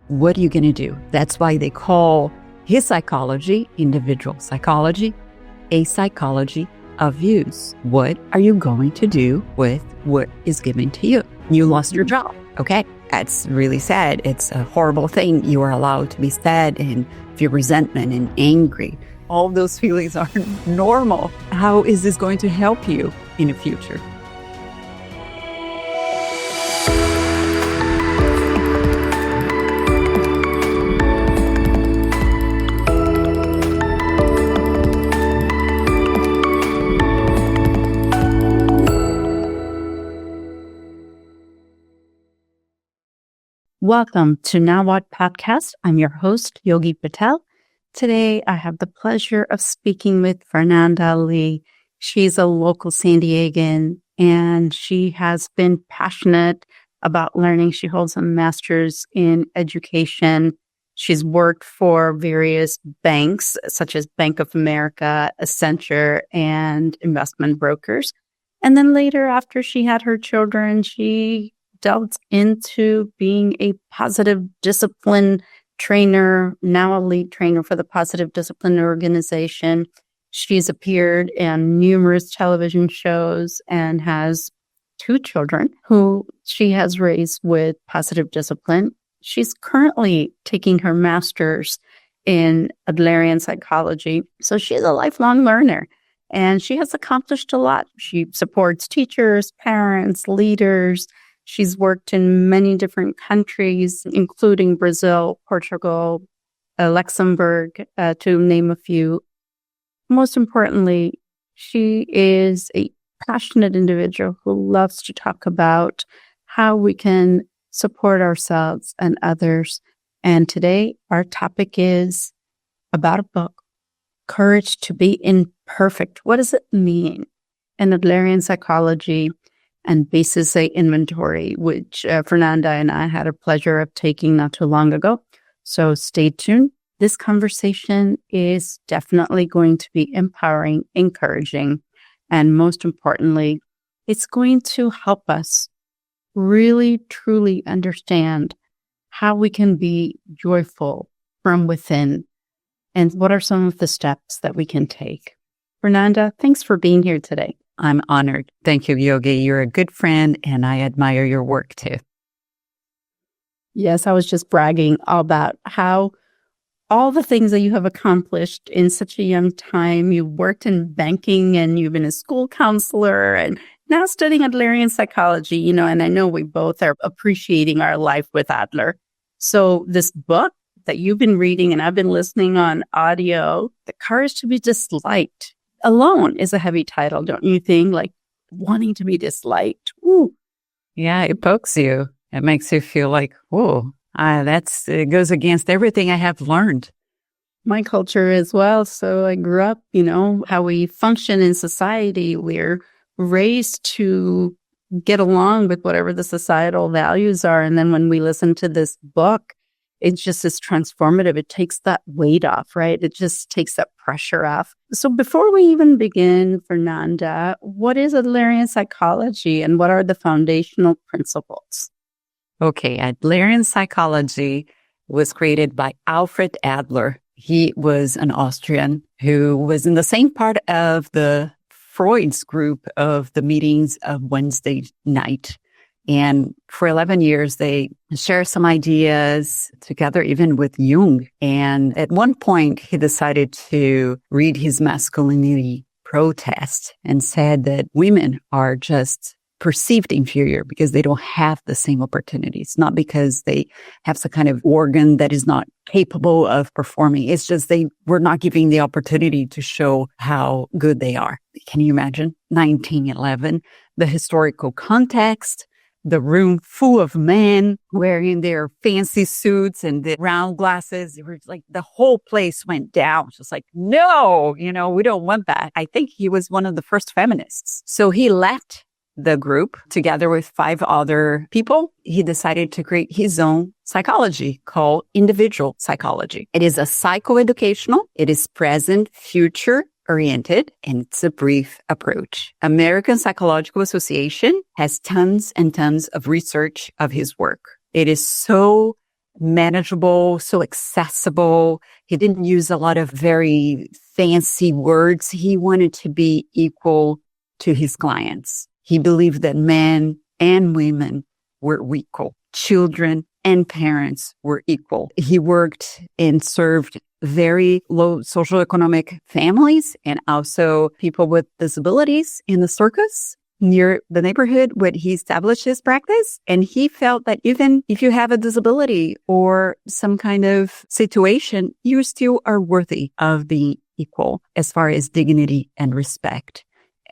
what are you going to do? That's why they call his psychology, individual psychology, a psychology of use. What are you going to do with what is given to you? You lost your job. Okay. That's really sad. It's a horrible thing. You are allowed to be sad and feel resentment and angry. All those feelings are normal. How is this going to help you in the future? Welcome to Now What Podcast. I'm your host, Yogi Patel. Today, I have the pleasure of speaking with Fernanda Lee. She's a local San Diegan, and she has been passionate about learning. She holds a master's in education. She's worked for various banks, such as Bank of America, Accenture, and investment brokers. And then later, after she had her children, she delved into being a positive discipline trainer, now a lead trainer for the Positive Discipline Organization. She's appeared in numerous television shows and has 2 children who she has raised with positive discipline. She's currently taking her master's in Adlerian psychology. So she's a lifelong learner and she has accomplished a lot. She supports teachers, parents, leaders. She's worked in many different countries, including Brazil, Portugal, Luxembourg, to name a few. Most importantly, she is a passionate individual who loves to talk about how we can support ourselves and others. And today, our topic is about a book, Courage to be Imperfect. What does it mean? In Adlerian psychology and basis A inventory, which Fernanda and I had a pleasure of taking not too long ago. So stay tuned. This conversation is definitely going to be empowering, encouraging, and most importantly, it's going to help us really, truly understand how we can be joyful from within and what are some of the steps that we can take. Fernanda, thanks for being here today. I'm honored. Thank you, Yogi. You're a good friend, and I admire your work too. Yes, I was just bragging about how all the things that you have accomplished in such a young time. You worked in banking, and you've been a school counselor, and now studying Adlerian psychology, and I know we both are appreciating our life with Adler. So this book that you've been reading, and I've been listening on audio, The Courage to be Disliked, alone is a heavy title, don't you think? Like wanting to be disliked. Ooh. Yeah, it pokes you. It makes you feel like, whoa, it goes against everything I have learned. My culture as well. So I grew up, how we function in society. We're raised to get along with whatever the societal values are. And then when we listen to this book, it just is transformative. It takes that weight off, right? It just takes that pressure off. So before we even begin, Fernanda, what is Adlerian psychology and what are the foundational principles? Okay, Adlerian psychology was created by Alfred Adler. He was an Austrian who was in the same part of the Freud's group of the meetings of Wednesday night. And for 11 years, they shared some ideas together, even with Jung. And at one point, he decided to read his masculinity protest and said that women are just perceived inferior because they don't have the same opportunities, not because they have some kind of organ that is not capable of performing. It's just they were not giving the opportunity to show how good they are. Can you imagine? 1911, the historical context, the room full of men wearing their fancy suits and the round glasses. It was like the whole place went down. Just like, no, we don't want that. I think he was one of the first feminists. So he left the group together with 5 other people. He decided to create his own psychology called individual psychology. It is a psychoeducational. It is present, future oriented, and it's a brief approach. American Psychological Association has tons and tons of research of his work. It is so manageable, so accessible. He didn't use a lot of very fancy words. He wanted to be equal to his clients. He believed that men and women were equal. Children and parents were equal. He worked and served very low socioeconomic families and also people with disabilities in the circus near the neighborhood where he established his practice. And he felt that even if you have a disability or some kind of situation, you still are worthy of being equal as far as dignity and respect.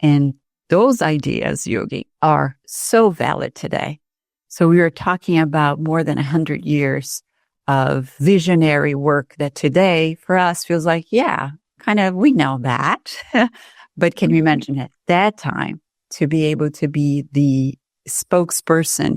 And those ideas, Yogi, are so valid today. So we are talking about more than 100 years of visionary work that today for us feels like, yeah, kind of, we know that. But can you imagine at that time to be able to be the spokesperson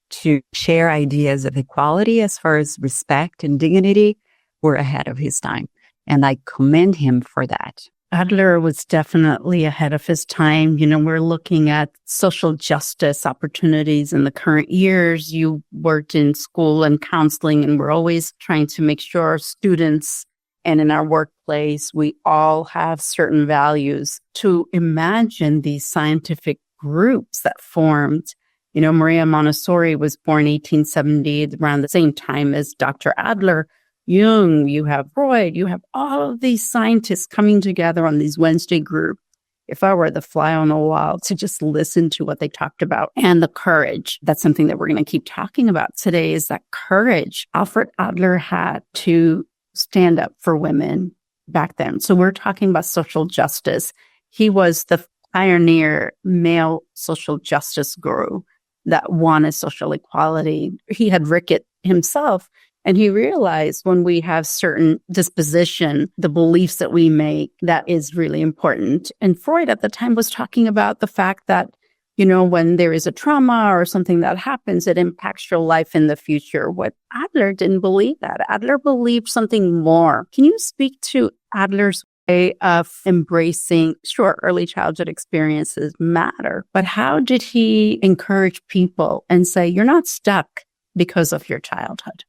to share ideas of equality as far as respect and dignity? We're ahead of his time. And I commend him for that. Adler was definitely ahead of his time. You know, we're looking at social justice opportunities in the current years. You worked in school and counseling, and we're always trying to make sure our students and in our workplace, we all have certain values. To imagine these scientific groups that formed, you know, Maria Montessori was born 1870, around the same time as Dr. Adler. Jung, you have Freud, you have all of these scientists coming together on these Wednesday groups. If I were the fly on the wall to just listen to what they talked about and the courage, that's something that we're going to keep talking about today, is that courage Alfred Adler had to stand up for women back then. So we're talking about social justice. He was the pioneer male social justice guru that wanted social equality. He had Rickett himself. And he realized when we have certain disposition, the beliefs that we make, that is really important. And Freud at the time was talking about the fact that, you know, when there is a trauma or something that happens, it impacts your life in the future. What Adler didn't believe that. Adler believed something more. Can you speak to Adler's way of embracing, sure, early childhood experiences matter, but how did he encourage people and say, you're not stuck because of your childhood?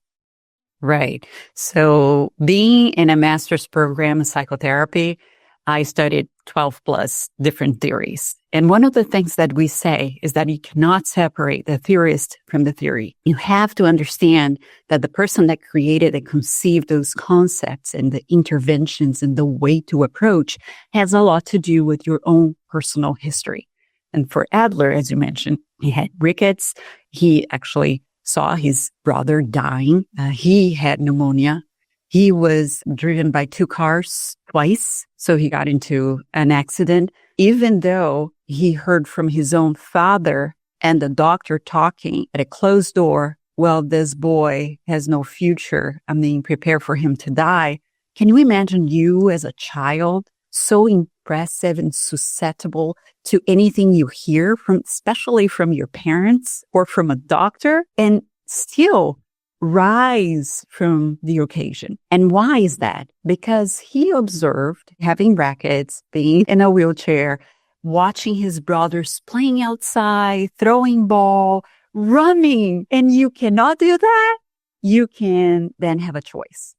Right. So being in a master's program in psychotherapy, I studied 12 plus different theories. And one of the things that we say is that you cannot separate the theorist from the theory. You have to understand that the person that created and conceived those concepts and the interventions and the way to approach has a lot to do with your own personal history. And for Adler, as you mentioned, he had rickets. He actually saw his brother dying. He had pneumonia. He was driven by 2 cars twice. So he got into an accident, even though he heard from his own father and the doctor talking at a closed door. Well, this boy has no future. I mean, prepare for him to die. Can you imagine you as a child, so impressive and susceptible to anything you hear from, especially from your parents or from a doctor, and still rise from the occasion? And why is that? Because he observed having brackets, being in a wheelchair, watching his brothers playing outside, throwing ball, running, and you cannot do that. You can then have a choice.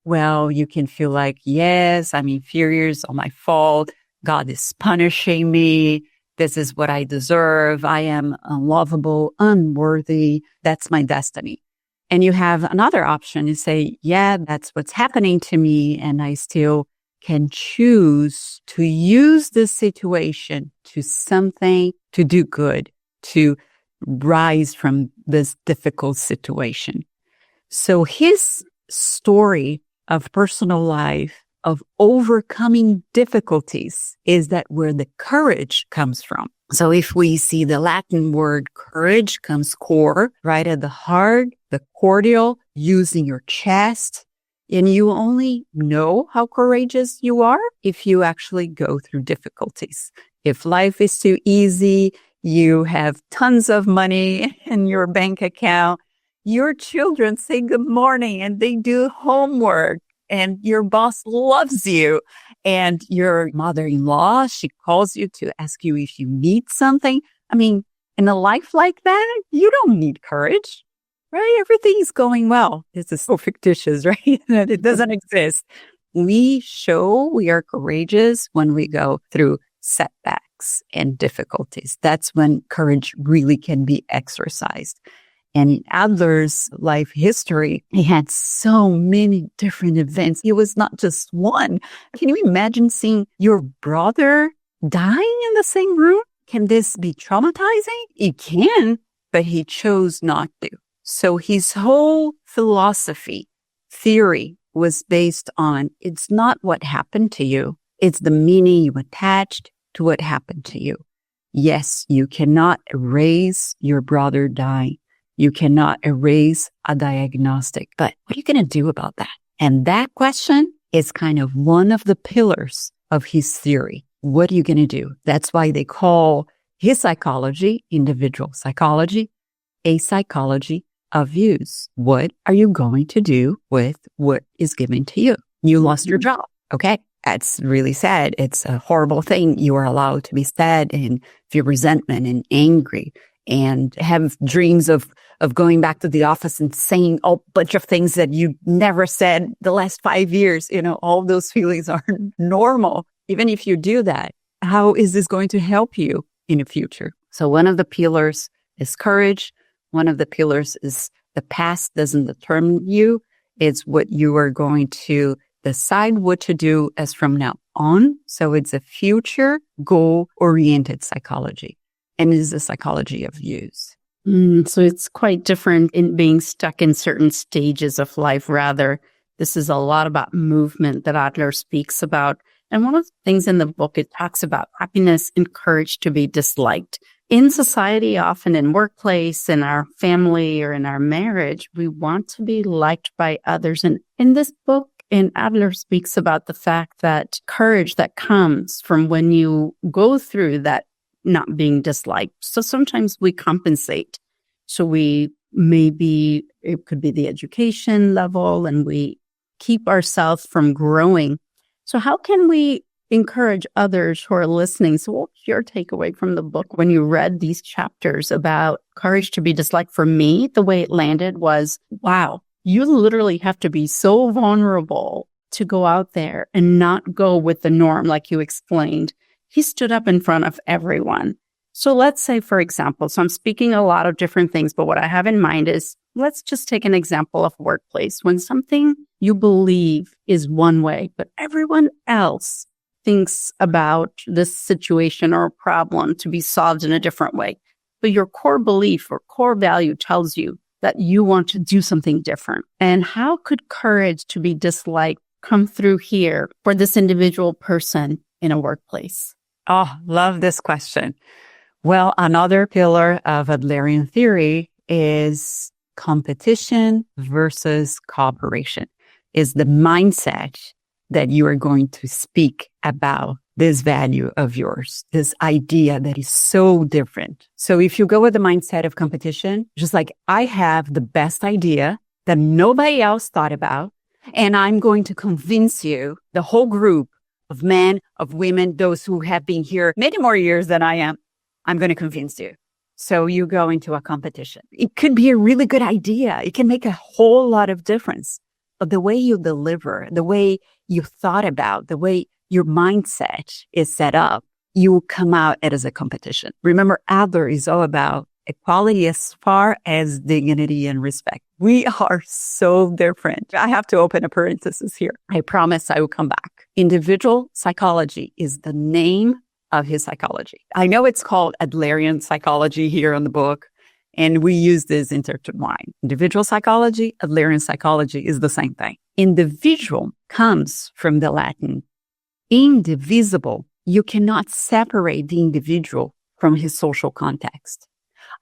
Well, you can feel like, yes, I'm inferior, it's all my fault. God is punishing me. This is what I deserve. I am unlovable, unworthy. That's my destiny. And you have another option. You say, yeah, that's what's happening to me. And I still can choose to use this situation to something, to do good, to rise from this difficult situation. So his story of personal life, of overcoming difficulties, is that where the courage comes from. So if we see the Latin word courage comes cor, right at the heart, the cordial, using your chest. And you only know how courageous you are if you actually go through difficulties. If life is too easy, you have tons of money in your bank account, your children say good morning and they do homework, and your boss loves you, and your mother-in-law, she calls you to ask you if you need something. I mean, in a life like that, you don't need courage. right? Everything's going well. This is so fictitious, right? That it doesn't exist. We show we are courageous when we go through setbacks and difficulties. That's when courage really can be exercised. And in Adler's life history, he had so many different events. It was not just one. Can you imagine seeing your brother dying in the same room? Can this be traumatizing? It can, but he chose not to. So his whole philosophy, theory, was based on it's not what happened to you. It's the meaning you attached to what happened to you. Yes, you cannot erase your brother dying. You cannot erase a diagnostic, but what are you going to do about that? And that question is kind of one of the pillars of his theory. What are you going to do? That's why they call his psychology, individual psychology, a psychology of views. What are you going to do with what is given to you? You lost your job. Okay. That's really sad. It's a horrible thing. You are allowed to be sad and feel resentment and angry and have dreams of going back to the office and saying a bunch of things that you never said the last 5 years. All those feelings are normal. Even if you do that, how is this going to help you in the future? So one of the pillars is courage. One of the pillars is the past doesn't determine you. It's what you are going to decide what to do as from now on. So it's a future goal-oriented psychology. And it is a psychology of views. So it's quite different in being stuck in certain stages of life. Rather, this is a lot about movement that Adler speaks about. And one of the things in the book, it talks about happiness and courage to be disliked. In society, often in workplace, in our family, or in our marriage, we want to be liked by others. And in this book, Adler speaks about the fact that courage that comes from when you go through that not being disliked. So sometimes we compensate. So it could be the education level, and we keep ourselves from growing. So how can we encourage others who are listening? So what's your takeaway from the book when you read these chapters about courage to be disliked? For me, the way it landed was, wow, you literally have to be so vulnerable to go out there and not go with the norm, like you explained. He stood up in front of everyone. So let's say, for example, so I'm speaking a lot of different things, but what I have in mind is, let's just take an example of workplace. When something you believe is one way, but everyone else thinks about this situation or problem to be solved in a different way. But your core belief or core value tells you that you want to do something different. And how could courage to be disliked come through here for this individual person in a workplace? Oh, love this question. Well, another pillar of Adlerian theory is competition versus cooperation, is the mindset that you are going to speak about this value of yours, this idea that is so different. So if you go with the mindset of competition, just like I have the best idea that nobody else thought about, and I'm going to convince you, the whole group of men, of women, those who have been here many more years than I am, I'm going to convince you. So you go into a competition. It could be a really good idea. It can make a whole lot of difference. But the way you deliver, the way you thought about, the way your mindset is set up, you come out as a competition. Remember, Adler is all about equality as far as dignity and respect. We are so different. I have to open a parenthesis here. I promise I will come back. Individual psychology is the name of his psychology. I know it's called Adlerian psychology here on the book, and we use this intertwined. Individual psychology, Adlerian psychology is the same thing. Individual comes from the Latin indivisible. You cannot separate the individual from his social context.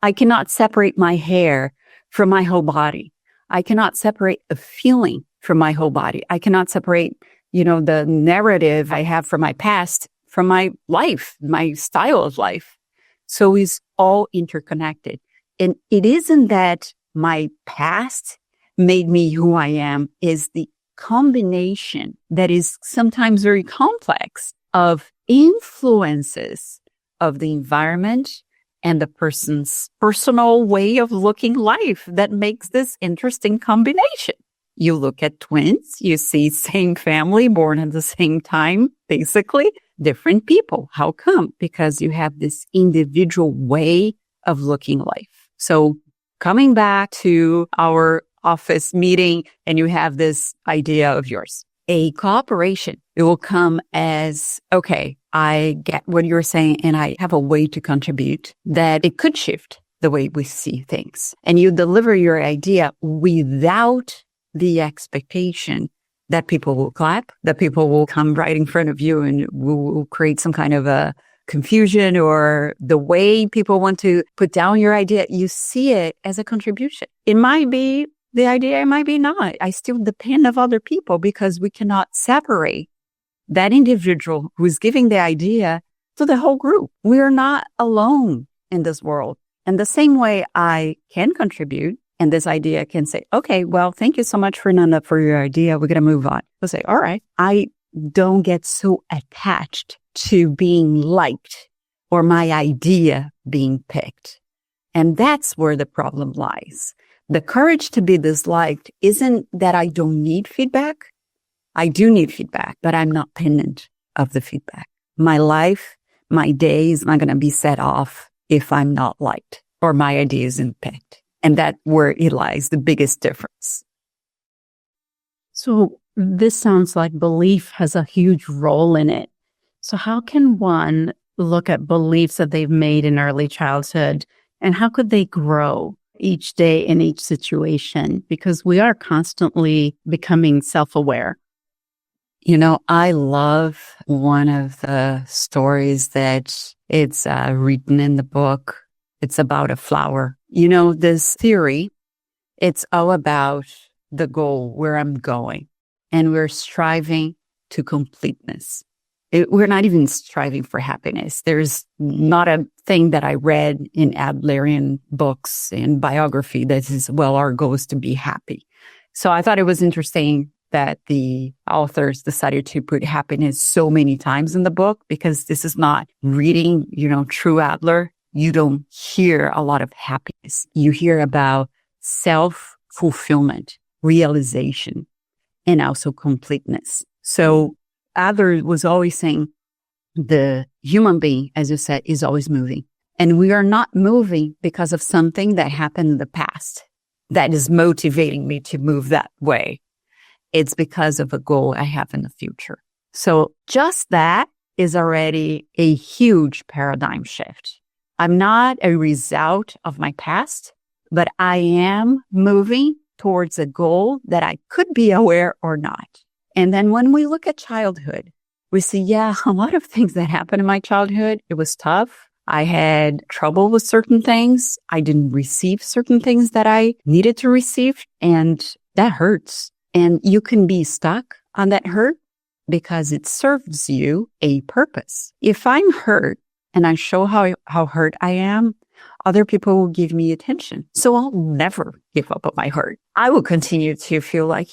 I cannot separate my hair from my whole body. I cannot separate a feeling from my whole body. I cannot separate, the narrative I have from my past from my life, my style of life. So it's all interconnected. And it isn't that my past made me who I am, is the combination that is sometimes very complex of influences of the environment and the person's personal way of looking life that makes this interesting combination. You look at twins, you see same family born at the same time, basically different people. How come? Because you have this individual way of looking life. So coming back to our office meeting and you have this idea of yours, a cooperation, it will come as, okay, I get what you're saying and I have a way to contribute that it could shift the way we see things. And you deliver your idea without the expectation that people will clap, that people will come right in front of you and will create some kind of a confusion or the way people want to put down your idea. You see it as a contribution. It might be the idea, it might be not. I still depend on other people because we cannot separate that individual who is giving the idea to the whole group. We are not alone in this world. And the same way I can contribute, and this idea can say, okay, well, thank you so much, Fernanda, for your idea. We're going to move on. We'll say, all right, I don't get so attached to being liked or my idea being picked. And that's where the problem lies. The courage to be disliked isn't that I don't need feedback. I do need feedback, but I'm not dependent of the feedback. My life, my day is not going to be set off if I'm not liked or my idea isn't picked. And that's where it lies, the biggest difference. So this sounds like belief has a huge role in it. So how can one look at beliefs that they've made in early childhood and how could they grow each day in each situation? Because we are constantly becoming self-aware. You know, I love one of the stories that it's written in the book. It's about a flower. You know, this theory, it's all about the goal, where I'm going. And we're striving to completeness. We're not even striving for happiness. There's not a thing that I read in Adlerian books and biography that is, well, our goal is to be happy. So I thought it was interesting that the authors decided to put happiness so many times in the book because this is not reading, true Adler. You don't hear a lot of happiness. You hear about self-fulfillment, realization, and also completeness. So Adler was always saying the human being, as you said, is always moving. And we are not moving because of something that happened in the past that is motivating me to move that way. It's because of a goal I have in the future. So just that is already a huge paradigm shift. I'm not a result of my past, but I am moving towards a goal that I could be aware or not. And then when we look at childhood, we see, a lot of things that happened in my childhood. It was tough. I had trouble with certain things. I didn't receive certain things that I needed to receive. And that hurts. And you can be stuck on that hurt because it serves you a purpose. If I'm hurt and I show how hurt I am, other people will give me attention. So I'll never give up on my hurt. I will continue to feel like,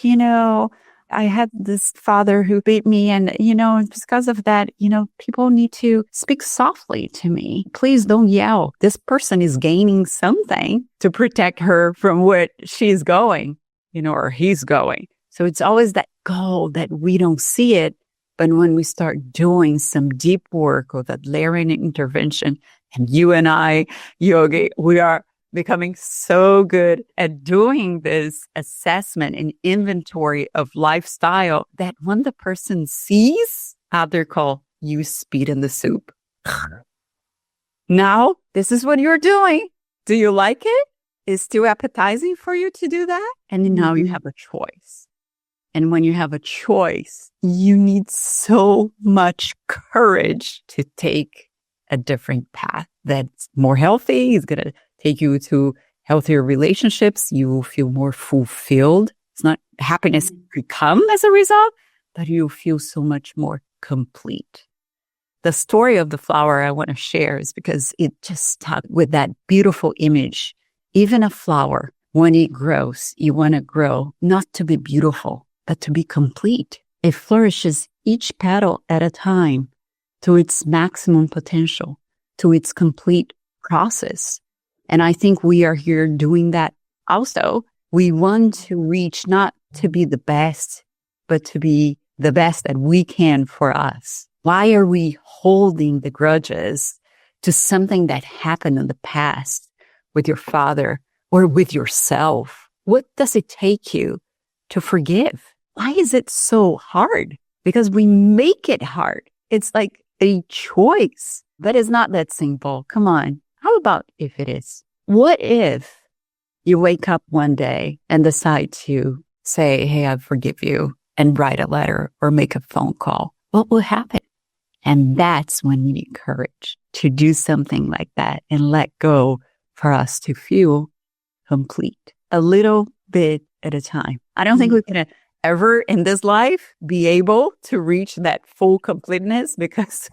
I had this father who beat me and, because of that, people need to speak softly to me. Please don't yell. This person is gaining something to protect her from what she's going, or he's going. So it's always that goal that we don't see it. But when we start doing some deep work with Adlerian intervention, and you and I, Yogi, we are becoming so good at doing this assessment and inventory of lifestyle that when the person sees, they call you speed in the soup. Now, this is what you're doing. Do you like it? Is still appetizing for you to do that? And now you have a choice. And when you have a choice, you need so much courage to take a different path that's more healthy. It's going to take you to healthier relationships. You will feel more fulfilled. It's not happiness could come as a result, but you feel so much more complete. The story of the flower I want to share is because it just stuck with that beautiful image. Even a flower, when it grows, you want to grow not to be beautiful, but to be complete. It flourishes each petal at a time to its maximum potential, to its complete process. And I think we are here doing that also. We want to reach not to be the best, but to be the best that we can for us. Why are we holding the grudges to something that happened in the past with your father or with yourself? What does it take you to forgive? Why is it so hard? Because we make it hard. It's like a choice, but it's not that simple. Come on. How about if it is? What if you wake up one day and decide to say, hey, I forgive you, and write a letter or make a phone call? What will happen? And that's when we need courage to do something like that and let go for us to feel complete a little bit at a time. I don't think we can ever in this life be able to reach that full completeness because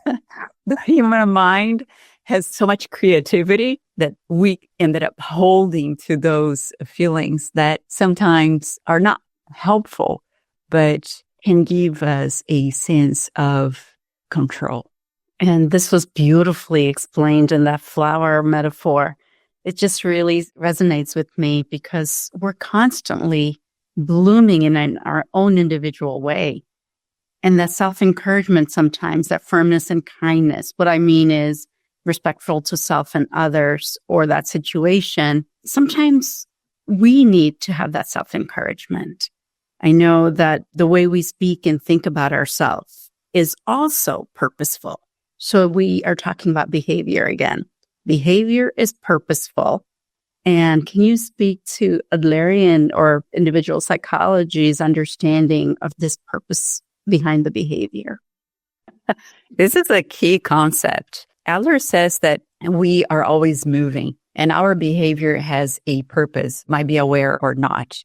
the human mind has so much creativity that we ended up holding to those feelings that sometimes are not helpful, but can give us a sense of control. And this was beautifully explained in that flower metaphor. It just really resonates with me because we're constantly blooming in our own individual way. And that self-encouragement sometimes, that firmness and kindness, what I mean is respectful to self and others or that situation. Sometimes we need to have that self-encouragement. I know that the way we speak and think about ourselves is also purposeful. So we are talking about behavior again. Behavior is purposeful. And can you speak to Adlerian or individual psychology's understanding of this purpose behind the behavior? This is a key concept. Adler says that we are always moving and our behavior has a purpose, might be aware or not.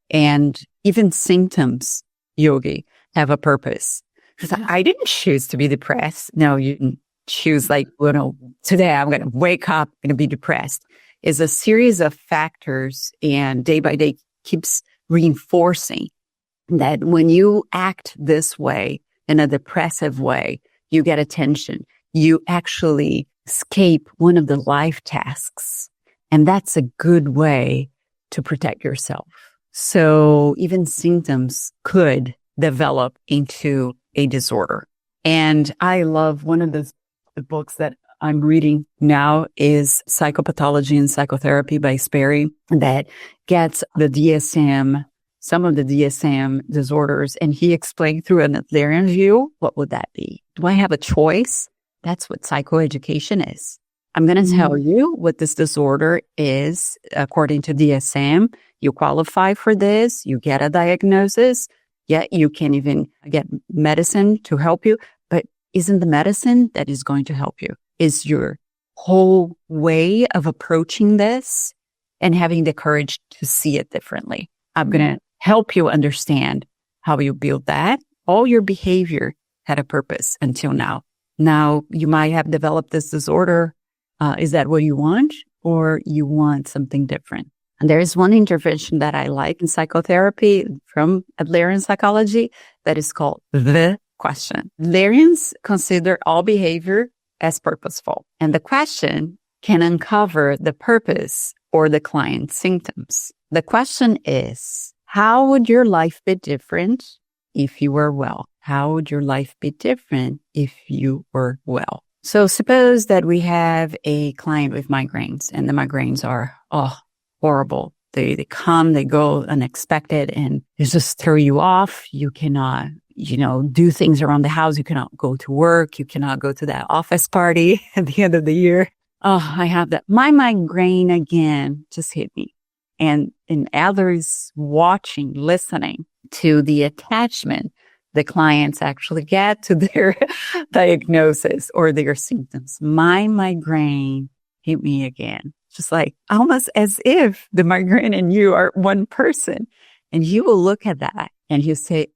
And even symptoms, Yogi, have a purpose. I didn't choose to be depressed. No, you didn't choose today I'm going to wake up and be depressed. It's a series of factors and day by day keeps reinforcing that when you act this way, in a depressive way, you get attention. You actually escape one of the life tasks. And that's a good way to protect yourself. So even symptoms could develop into a disorder. And I love one of the books that I'm reading now is Psychopathology and Psychotherapy by Sperry that gets the DSM, some of the DSM disorders. And he explained through an Adlerian view, what would that be? Do I have a choice? That's what psychoeducation is. I'm going to tell you what this disorder is according to DSM. You qualify for this. You get a diagnosis. Yet you can even get medicine to help you. But isn't the medicine that is going to help you? Is your whole way of approaching this and having the courage to see it differently. I'm going to help you understand how you build that. All your behavior had a purpose until now. Now, you might have developed this disorder. Is that what you want? Or you want something different? And there is one intervention that I like in psychotherapy from Adlerian psychology that is called the question. Adlerians consider all behavior as purposeful. And the question can uncover the purpose or the client's symptoms. The question is, how would your life be different if you were well? How would your life be different if you were well? So suppose that we have a client with migraines and the migraines are, horrible. They come, they go unexpected and they just throw you off. You cannot, do things around the house. You cannot go to work. You cannot go to that office party at the end of the year. Oh, I have that. My migraine again just hit me. And Adler's watching, listening to the attachment the clients actually get to their diagnosis or their symptoms. My migraine hit me again. Just like almost as if the migraine and you are one person. And you will look at that and you say,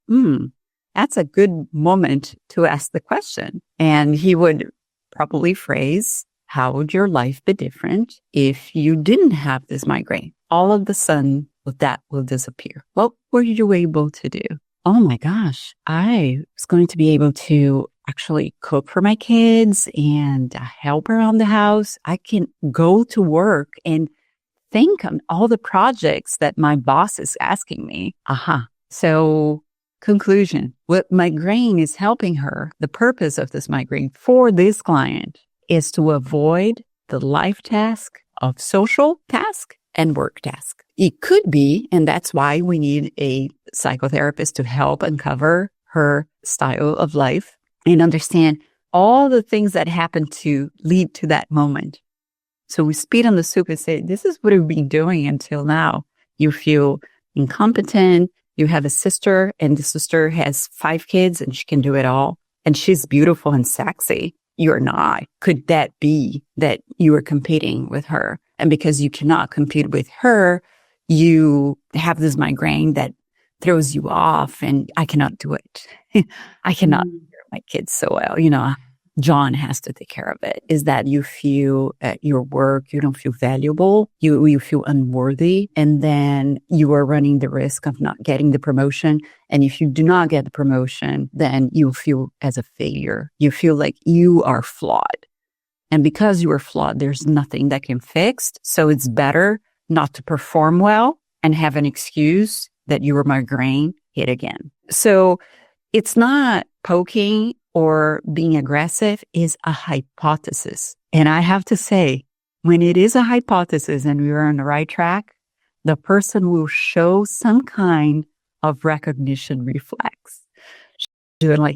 that's a good moment to ask the question. And he would probably phrase, how would your life be different if you didn't have this migraine? All of the sudden, that will disappear. What were you able to do? Oh my gosh, I was going to be able to actually cook for my kids and help around the house. I can go to work and think on all the projects that my boss is asking me. So conclusion, what migraine is helping her, the purpose of this migraine for this client is to avoid the life task of social task and work task. It could be, and that's why we need a psychotherapist to help uncover her style of life and understand all the things that happen to lead to that moment. So we spit on the soup and say, this is what we've been doing until now. You feel incompetent. You have a sister, and the sister has 5 kids and she can do it all. And she's beautiful and sexy. You're not. Could that be that you are competing with her? And because you cannot compete with her, you have this migraine that throws you off, and I cannot do it. I cannot take care of my kids so well. John has to take care of it. Is that you feel at your work, you don't feel valuable, you feel unworthy, and then you are running the risk of not getting the promotion. And if you do not get the promotion, then you feel as a failure. You feel like you are flawed. And because you are flawed, there's nothing that can fix. So it's better not to perform well and have an excuse that your migraine hit again. So it's not poking or being aggressive, is a hypothesis. And I have to say, when it is a hypothesis and we are on the right track, the person will show some kind of recognition reflex. Doing like,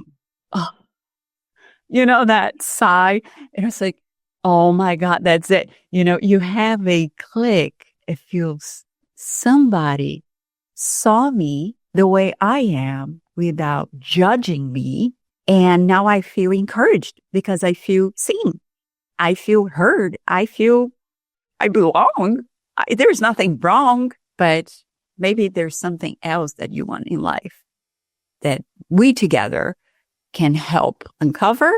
that sigh. And it's like, oh my God, that's it. You have a click. It feels somebody saw me the way I am without judging me. And now I feel encouraged because I feel seen. I feel heard. I feel I belong. There's nothing wrong, but maybe there's something else that you want in life that we together can help uncover,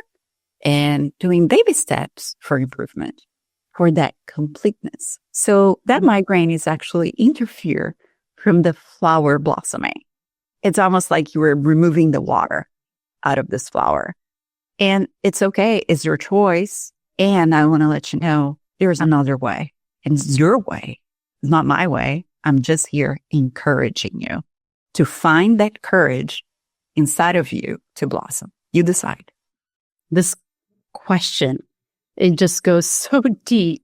and doing baby steps for improvement, for that completeness. So that migraine is actually interfere from the flower blossoming. It's almost like you were removing the water out of this flower. And it's okay. It's your choice. And I want to let you know there's another way. And it's your way. It's not my way. I'm just here encouraging you to find that courage inside of you to blossom. You decide. This question, it just goes so deep.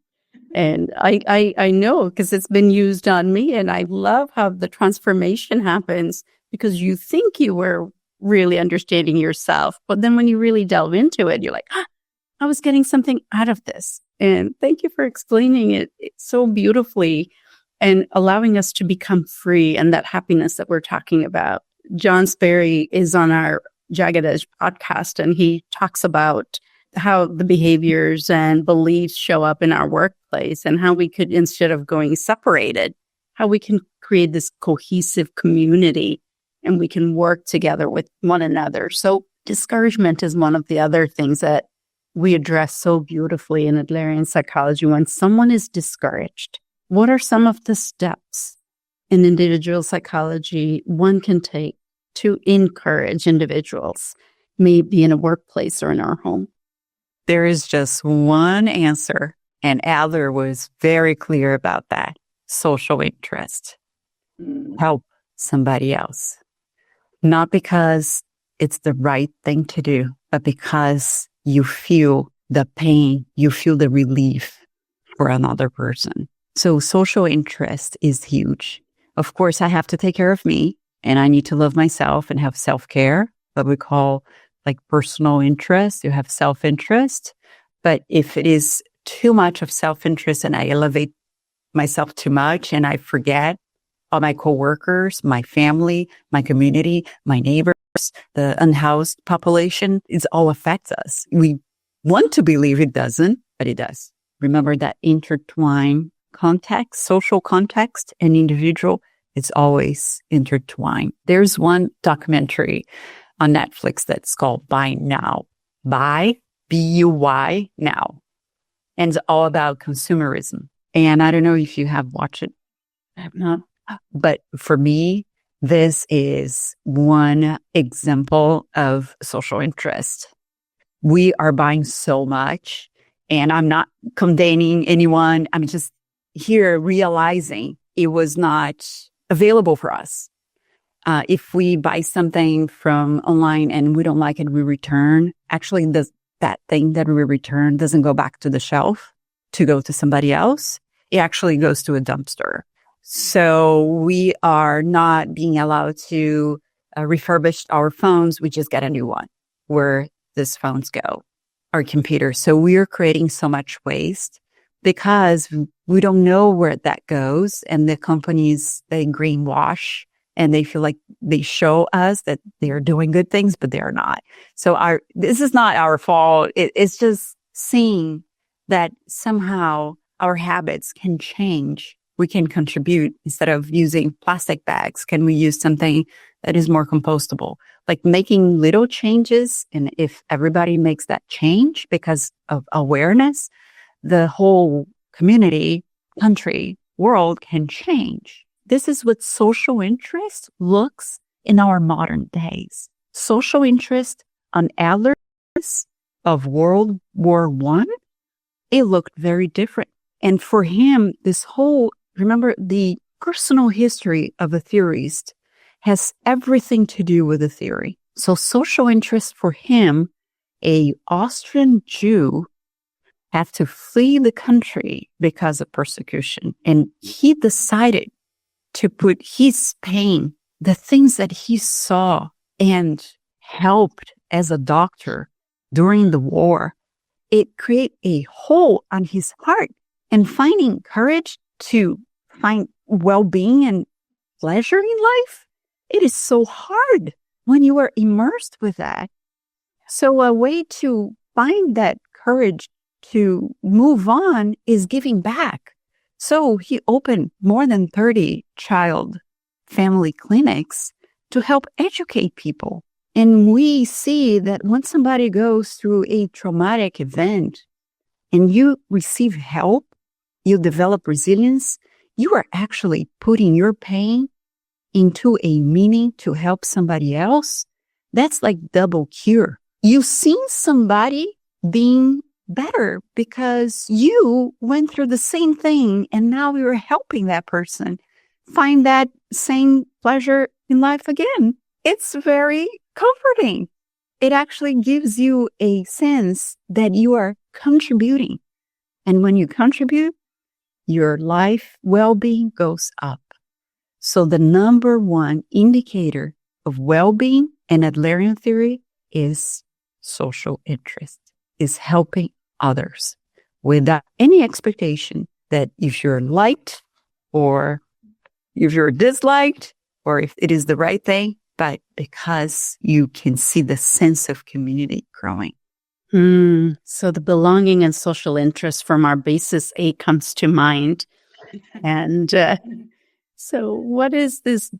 And I know because it's been used on me. And I love how the transformation happens because you think you were really understanding yourself. But then when you really delve into it, you're like, I was getting something out of this. And thank you for explaining it so beautifully and allowing us to become free and that happiness that we're talking about. John Sperry is on our Jagged Edge podcast, and he talks about how the behaviors and beliefs show up in our workplace and how we could, instead of going separated, how we can create this cohesive community and we can work together with one another. So discouragement is one of the other things that we address so beautifully in Adlerian psychology. When someone is discouraged, what are some of the steps in individual psychology one can take to encourage individuals, maybe in a workplace or in our home? There is just one answer, and Adler was very clear about that. Social interest. Help somebody else. Not because it's the right thing to do, but because you feel the pain, you feel the relief for another person. So social interest is huge. Of course, I have to take care of me, and I need to love myself and have self-care, what we call like personal interest. You have self-interest. But if it is too much of self-interest and I elevate myself too much and I forget all my coworkers, my family, my community, my neighbors, the unhoused population, it all affects us. We want to believe it doesn't, but it does. Remember that intertwined context, social context and individual, it's always intertwined. There's one documentary on Netflix that's called Buy Now. Buy, B-U-Y, now. And it's all about consumerism. And I don't know if you have watched it. I have not. But for me, this is one example of social interest. we are buying so much, and I'm not condemning anyone. I'm just here realizing it was not available for us. If we buy something from online and we don't like it, we return. Actually, that thing that we return doesn't go back to the shelf to go to somebody else. It actually goes to a dumpster. So we are not being allowed to refurbish our phones. We just get a new one where these phones go, our computers. So we are creating so much waste because we don't know where that goes. And the companies, they greenwash and they feel like they show us that they are doing good things, but they are not. So this is not our fault. It's just seeing that somehow our habits can change. We can contribute. Instead of using plastic bags, can we use something that is more compostable? Like making little changes. And if everybody makes that change because of awareness, the whole community, country, world can change. This is what social interest looks in our modern days. Social interest on Adlerian of World War I, it looked very different. And for him, remember, the personal history of a theorist has everything to do with the theory. So social interest for him, a Austrian Jew, had to flee the country because of persecution. And he decided to put his pain, the things that he saw and helped as a doctor during the war, it created a hole on his heart. And finding courage to find well-being and pleasure in life, it is so hard when you are immersed with that. So a way to find that courage to move on is giving back. So he opened more than 30 child family clinics to help educate people. And we see that when somebody goes through a traumatic event and you receive help, you develop resilience, you are actually putting your pain into a meaning to help somebody else. That's like double cure. You've seen somebody being better because you went through the same thing and now you're helping that person find that same pleasure in life again. It's very comforting. It actually gives you a sense that you are contributing. And when you contribute, your life well-being goes up. So the number one indicator of well-being in Adlerian theory is social interest, is helping others without any expectation that if you're liked or if you're disliked or if it is the right thing, but because you can see the sense of community growing. So the belonging and social interest from our basis A comes to mind. And so what is this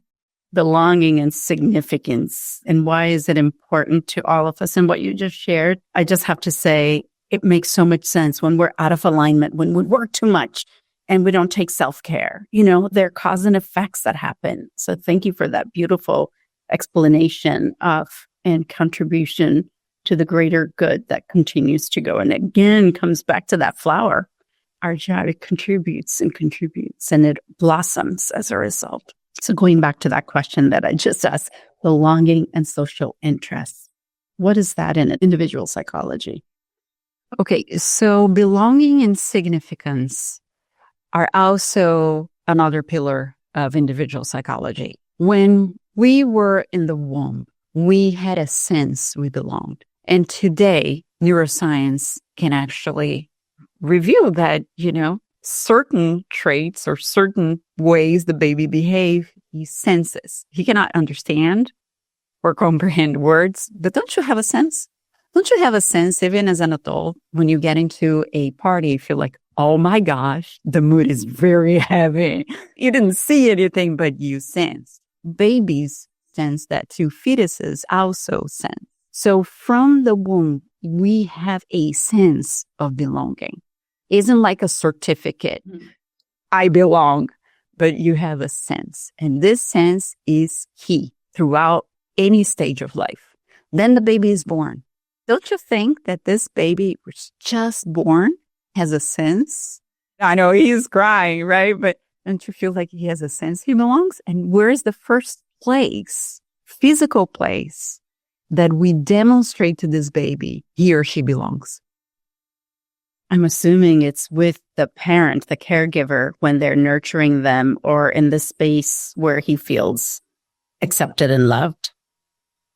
belonging and significance, and why is it important to all of us? And what you just shared, I just have to say, it makes so much sense when we're out of alignment, when we work too much and we don't take self-care. There are cause and effects that happen. So thank you for that beautiful explanation of and contribution to the greater good that continues to go. And again, comes back to that flower. Our job, it contributes and it blossoms as a result. So going back to that question that I just asked, belonging and social interests. What is that in individual psychology? Okay, so belonging and significance are also another pillar of individual psychology. When we were in the womb, we had a sense we belonged. And today, neuroscience can actually reveal that, certain traits or certain ways the baby behaves, he senses. He cannot understand or comprehend words, but don't you have a sense? Don't you have a sense, even as an adult, when you get into a party, you feel like, oh my gosh, the mood is very heavy. You didn't see anything, but you sense. Babies sense that too. Fetuses also sense. So from the womb, we have a sense of belonging. Isn't like a certificate. I belong, but you have a sense. And this sense is key throughout any stage of life. Then the baby is born. Don't you think that this baby was just born has a sense? I know he's crying, right? But don't you feel like he has a sense he belongs? And where is the first place, physical place, that we demonstrate to this baby he or she belongs? I'm assuming it's with the parent, the caregiver, when they're nurturing them or in the space where he feels accepted and loved.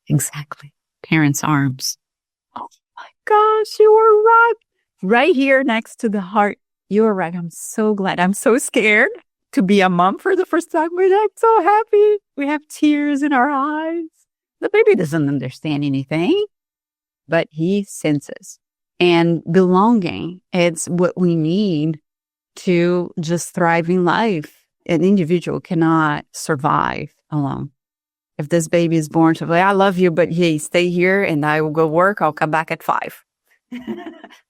Exactly. Parents' arms. Oh my gosh, you were right. Right here next to the heart. You were right. I'm so glad. I'm so scared to be a mom for the first time, but I'm so happy. We have tears in our eyes. The baby doesn't understand anything, but he senses. And belonging, it's what we need to just thrive in life. An individual cannot survive alone. If this baby is born to say, I love you, but hey, stay here and I will go work. I'll come back at 5.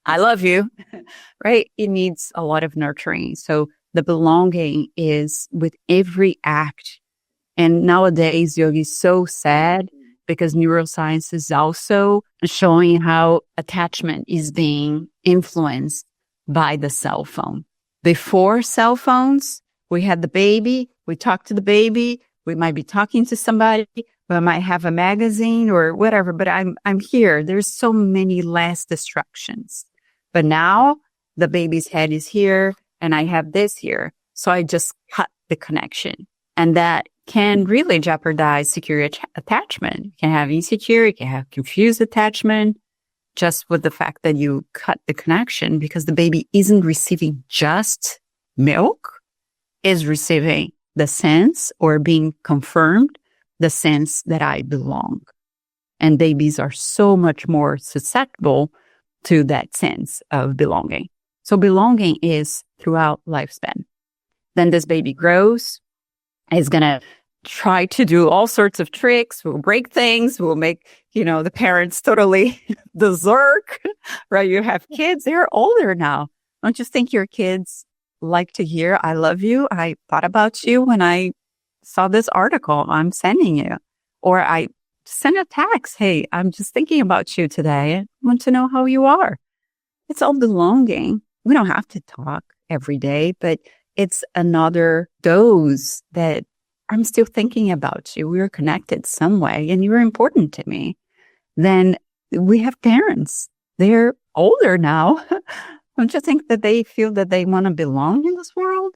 I love you, right? It needs a lot of nurturing. So the belonging is with every act. And nowadays, Yogi is so sad because neuroscience is also showing how attachment is being influenced by the cell phone. Before cell phones, we had the baby, we talked to the baby, we might be talking to somebody, we might have a magazine or whatever, but I'm here. There's so many less distractions. But now the baby's head is here and I have this here. So I just cut the connection. And that can really jeopardize secure attachment. You can have insecure, you can have confused attachment just with the fact that you cut the connection because the baby isn't receiving just milk, is receiving the sense or being confirmed, the sense that I belong. And babies are so much more susceptible to that sense of belonging. So belonging is throughout lifespan. Then this baby grows, is going to try to do all sorts of tricks, will break things, will make, the parents totally berserk, right? You have kids, they're older now. Don't you think your kids like to hear, I love you, I thought about you when I saw this article I'm sending you? Or I send a text, hey, I'm just thinking about you today. I want to know how you are. It's all belonging. We don't have to talk every day, but it's another dose that I'm still thinking about you. We're connected some way and you're important to me. Then we have parents. They're older now. Don't you think that they feel that they want to belong in this world?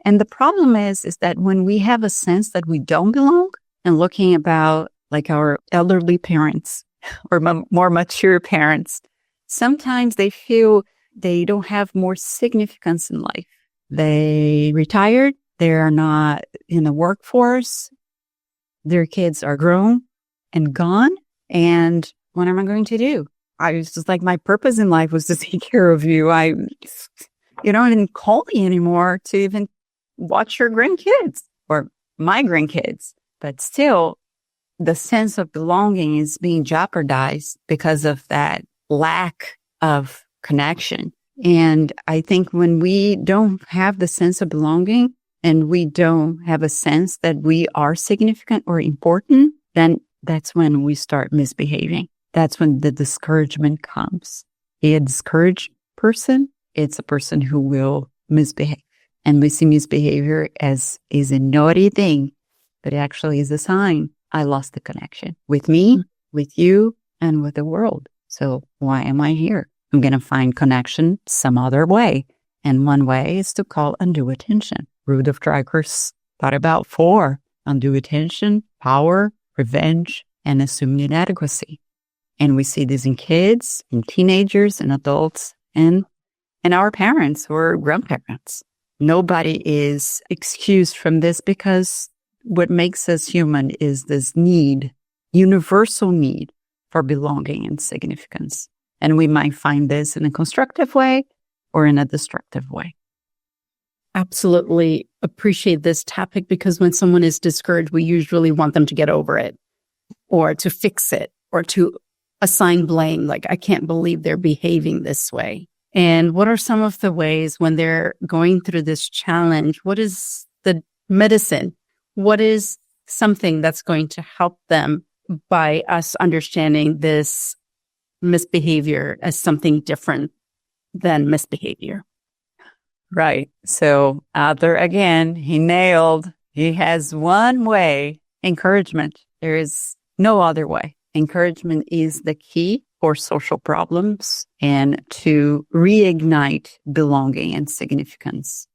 And the problem is that when we have a sense that we don't belong and looking about like our elderly parents or more mature parents, sometimes they feel they don't have more significance in life. They retired. They are not in the workforce. Their kids are grown and gone. And what am I going to do? I was just like, my purpose in life was to take care of you. You don't even call me anymore to even watch your grandkids or my grandkids. But still, the sense of belonging is being jeopardized because of that lack of connection. And I think when we don't have the sense of belonging and we don't have a sense that we are significant or important, then that's when we start misbehaving. That's when the discouragement comes. A discouraged person, it's a person who will misbehave. And we see misbehavior as is a naughty thing, but it actually is a sign I lost the connection with me, with you, and with the world. So why am I here? I'm going to find connection some other way. And one way is to call undue attention. Rudolf Dreikers thought about 4: undue attention, power, revenge, and assumed inadequacy. And we see this in kids, in teenagers, and adults, and our parents or grandparents. Nobody is excused from this because what makes us human is this need, universal need for belonging and significance. And we might find this in a constructive way or in a destructive way. Absolutely appreciate this topic because when someone is discouraged, we usually want them to get over it or to fix it or to assign blame. Like, I can't believe they're behaving this way. And what are some of the ways when they're going through this challenge? What is the medicine? What is something that's going to help them by us understanding this misbehavior as something different than misbehavior. Right. So Adler, again, he has one way, encouragement. There is no other way. Encouragement is the key for social problems and to reignite belonging and significance.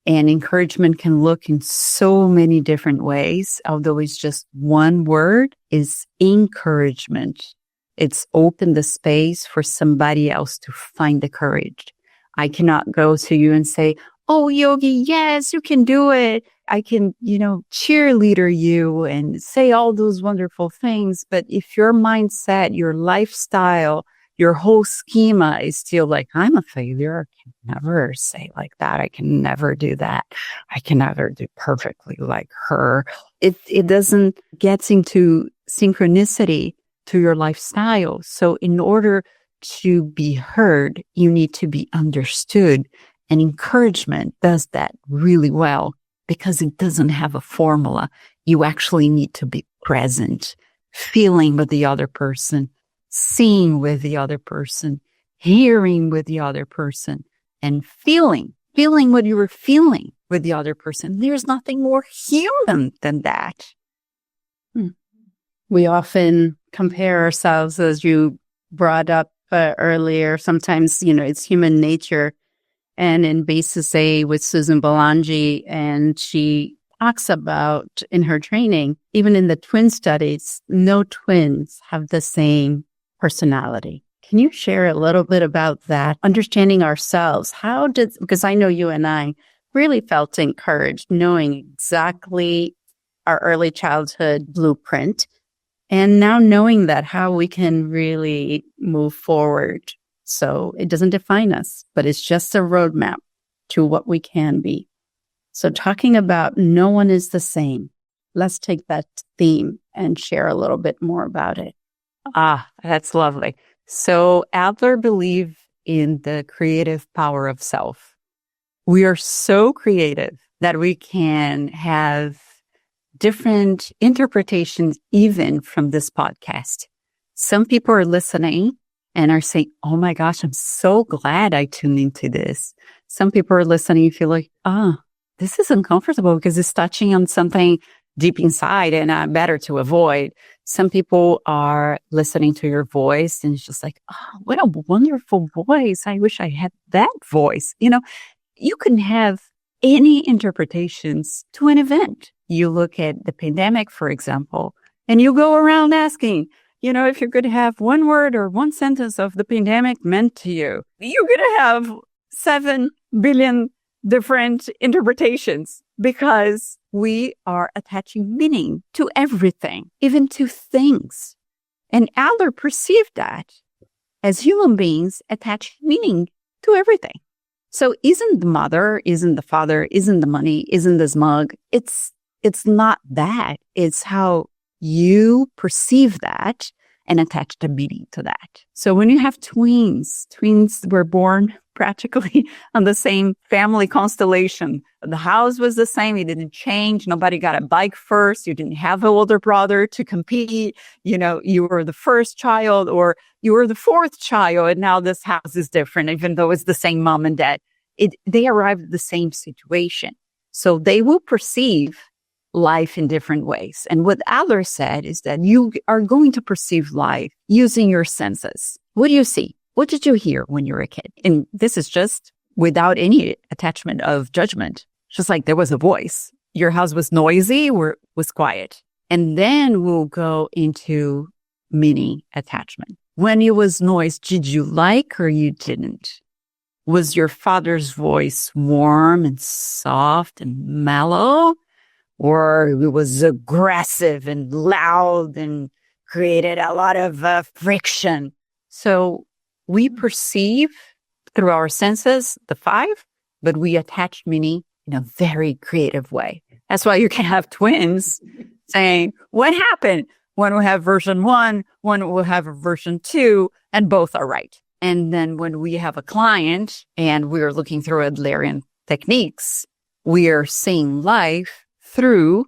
And encouragement can look in so many different ways, although it's just one word, is encouragement. It's open the space for somebody else to find the courage. I cannot go to you and say, oh, Yogi, yes, you can do it. I can, cheerleader you and say all those wonderful things. But if your mindset, your lifestyle, your whole schema is still like, I'm a failure, I can never say like that. I can never do that. I can never do perfectly like her. It doesn't get into synchronicity to your lifestyle. So in order to be heard, you need to be understood. And encouragement does that really well because it doesn't have a formula. You actually need to be present, feeling with the other person, seeing with the other person, hearing with the other person, and feeling what you were feeling with the other person. There's nothing more human than that. We often compare ourselves, as you brought up earlier. Sometimes, it's human nature. And in Basis A with Susan Belangi, and she talks about in her training, even in the twin studies, no twins have the same personality. Can you share a little bit about that? Understanding ourselves. Because I know you and I really felt encouraged knowing exactly our early childhood blueprint. And now knowing that, how we can really move forward. So it doesn't define us, but it's just a roadmap to what we can be. So talking about no one is the same, let's take that theme and share a little bit more about it. That's lovely. So Adler believed in the creative power of self. We are so creative that we can have different interpretations even from this podcast. Some people are listening and are saying, oh my gosh, I'm so glad I tuned into this. Some people are listening and feel like, this is uncomfortable because it's touching on something deep inside and better to avoid. Some people are listening to your voice and it's just like, oh, what a wonderful voice. I wish I had that voice. You can have any interpretations to an event. You look at the pandemic, for example, and you go around asking, if you're going to have one word or one sentence of the pandemic meant to you, you're going to have 7 billion different interpretations because we are attaching meaning to everything, even to things. And Adler perceived that as human beings attach meaning to everything. So isn't the mother, isn't the father, isn't the money, isn't this mug? It's not that. It's how you perceive that and attach the meaning to that. So when you have twins were born practically on the same family constellation. The house was the same. It didn't change. Nobody got a bike first. You didn't have an older brother to compete. You were the first child or you were the fourth child. And now this house is different, even though it's the same mom and dad. They arrived at the same situation. So they will perceive life in different ways. And what Adler said is that you are going to perceive life using your senses. What do you see? What did you hear when you were a kid? And this is just without any attachment of judgment. Just like there was a voice. Your house was noisy or was quiet. And then we'll go into meaning attachment. When it was noise, did you like or you didn't? Was your father's voice warm and soft and mellow? Or it was aggressive and loud and created a lot of friction? So we perceive through our senses, the 5, but we attach meaning in a very creative way. That's why you can have twins saying, what happened? One will have version 1, one will have a version 2, and both are right. And then when we have a client and we're looking through Adlerian techniques, we are seeing life through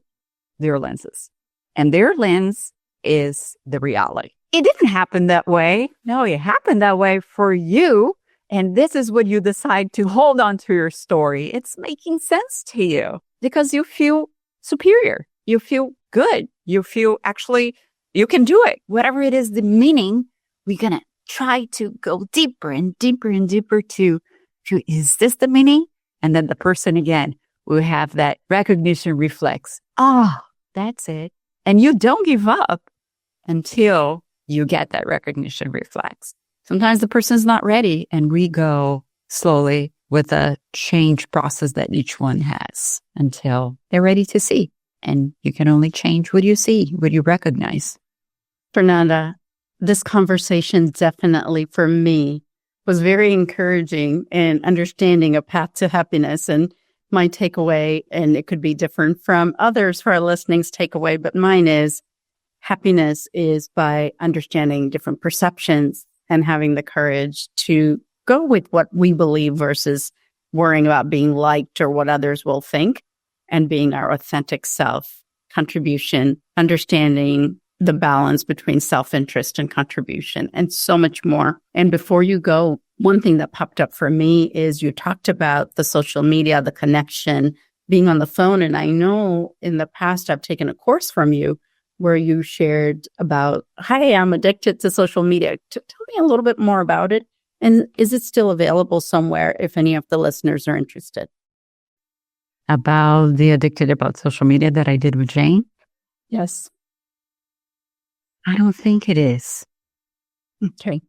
their lenses. And their lens is the reality. it didn't happen that way. No, it happened that way for you. And this is what you decide to hold on to your story. It's making sense to you because you feel superior. You feel good. You feel actually you can do it. Whatever it is, the meaning, we're going to try to go deeper and deeper and deeper to, is this the meaning? And then the person again will have that recognition reflex. Oh, that's it. And you don't give up until you get that recognition reflex. Sometimes the person's not ready, and we go slowly with a change process that each one has until they're ready to see. And you can only change what you see, what you recognize. Fernanda, this conversation definitely for me was very encouraging in understanding a path to happiness. And my takeaway, and it could be different from others for our listening's takeaway, but mine is happiness is by understanding different perceptions and having the courage to go with what we believe versus worrying about being liked or what others will think, and being our authentic self, contribution, understanding the balance between self-interest and contribution, and so much more. And before you go, one thing that popped up for me is you talked about the social media, the connection, being on the phone. And I know in the past I've taken a course from you where you shared about, hi, I'm addicted to social media. Tell me a little bit more about it. And is it still available somewhere if any of the listeners are interested? About the addicted about social media that I did with Jane? Yes. I don't think it is. Okay.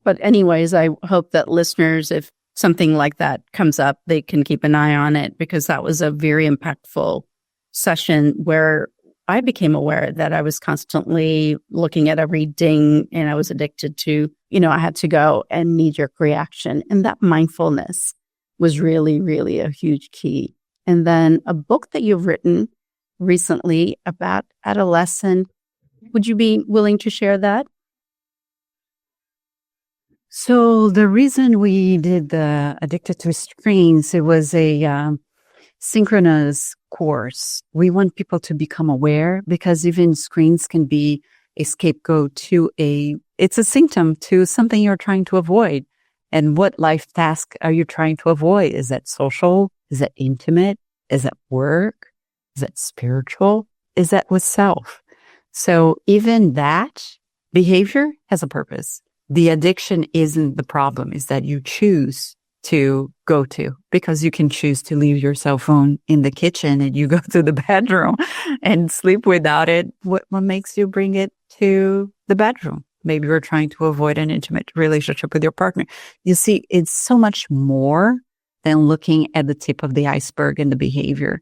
But anyways, I hope that listeners, if something like that comes up, they can keep an eye on it, because that was a very impactful session where I became aware that I was constantly looking at every ding and I was addicted to, I had to go and knee-jerk reaction. And that mindfulness was really, really a huge key. And then a book that you've written recently about adolescent. Would you be willing to share that? So the reason we did the Addicted to Screens, it was a synchronous course. We want people to become aware, because even screens can be a scapegoat to it's a symptom to something you're trying to avoid. And what life task are you trying to avoid? Is that social? Is that intimate? Is that work? Is that spiritual? Is that with self? So even that behavior has a purpose. The addiction isn't the problem, is that you choose to go to, because you can choose to leave your cell phone in the kitchen and you go to the bedroom and sleep without it. What makes you bring it to the bedroom? Maybe you're trying to avoid an intimate relationship with your partner. You see, it's so much more than looking at the tip of the iceberg and the behavior.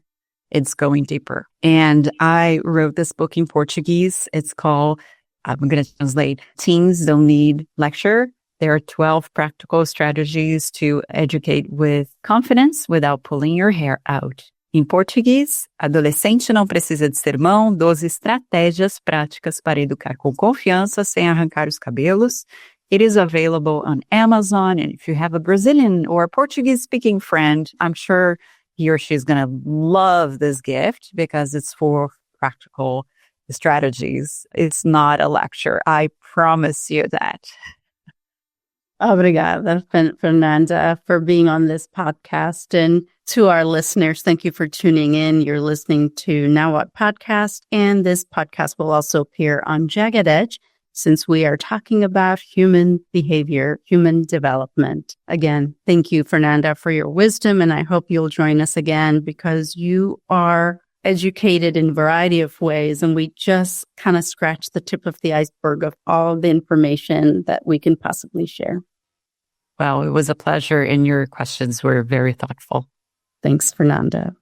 It's going deeper. And I wrote this book in Portuguese. It's called, I'm going to translate, Teens Don't Need Lecture. There are 12 practical strategies to educate with confidence without pulling your hair out. Em português, adolescente não precisa de sermão, 12 estratégias práticas para educar com confiança sem arrancar os cabelos. It is available on Amazon. And if you have a Brazilian or a Portuguese-speaking friend, I'm sure he or she's going to love this gift, because it's for practical strategies. It's not a lecture. I promise you that. Obrigada, Fernanda, for being on this podcast. And to our listeners, thank you for tuning in. You're listening to Now What Podcast, and this podcast will also appear on Jagged Edge, since we are talking about human behavior, human development. Again, thank you, Fernanda, for your wisdom, and I hope you'll join us again, because you are educated in a variety of ways, and we just kind of scratched the tip of the iceberg of all the information that we can possibly share. Well, it was a pleasure, and your questions were very thoughtful. Thanks, Fernanda.